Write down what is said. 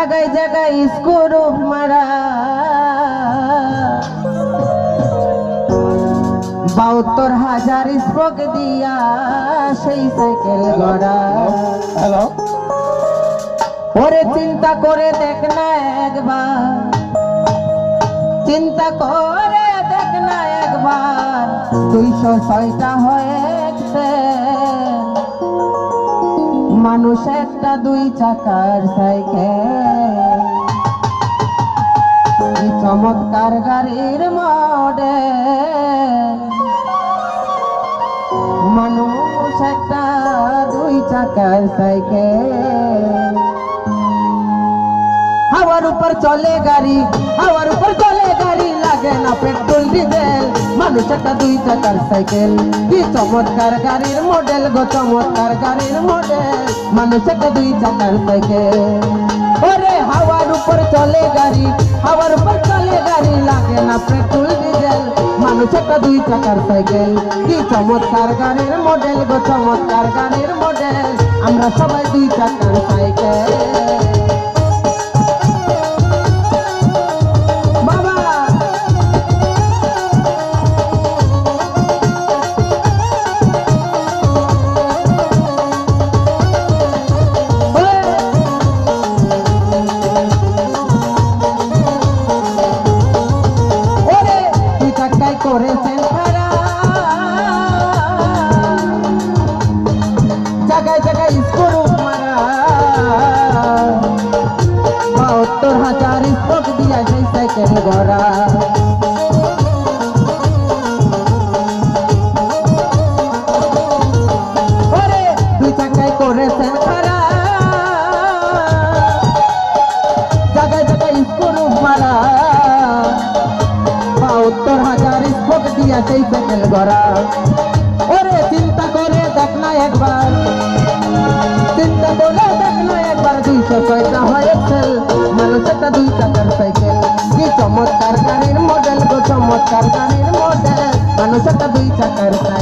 জায়গায় জায়গায় স্ক্রু মারা ৭২,০০০ স্পোক দিয়া সেই সাইকেল গড়া। হ্যালো, ওরে চিন্তা করে দেখ না একবার, চিন্তা করে দেখ না একবার, ২০৬টা হয়েছে মানুষ একটা ২ চাকার সাইকেল। কি চমৎকার গাড়ির মডেল, মানুষ একটা ২ চাকার সাইকেল। হাওয়ার উপর চলে গাড়ি, হাওয়ার উপর চলে গাড়ি, লাগে না পেট্রোল ডিজেল, মানুষ একটা ২ চাকার সাইকেল। কি চমৎকার গাড়ির মডেল গো, চমৎকার গাড়ির মডেল, মানুষ একটা ২ চাকার সাইকেল। ওরে হাওয়ার উপর চলে গাড়ি, হাওয়ার উপর চলে গাড়ি, লাগে না পেট্রোল ডিজেল, মানুষ একটা ২ চাকার সাইকেল। কি চমৎকার গাড়ির মডেল গো, চমৎকার গাড়ির মডেল, আমরা সবাই ২ চাকার সাইকেল। করেছেন খারা জায়গায় জায়গায় স্ক্রু মারা, ৭২,০০০ স্পোক দিয়া সেই সাইকেল গড়া। ওরে ২ চাকায় করেছেন খারা জায়গায় জায়গায় স্ক্রু মারা, ৭২,০০০ স্পোক দিয়া সেই সাইকেল গড়া। ওরে চিন্তা করে দেখ না একবার, চিন্তা করে দেখ না একবার, ২০৬টা হয়েছে মানুষ একটা ২ চাকার সাইকেল। কি চমৎকার গাড়ির মডেল গো, চমৎকার গাড়ির মডেল, মানুষ একটা ২ চাকার সাইকেল।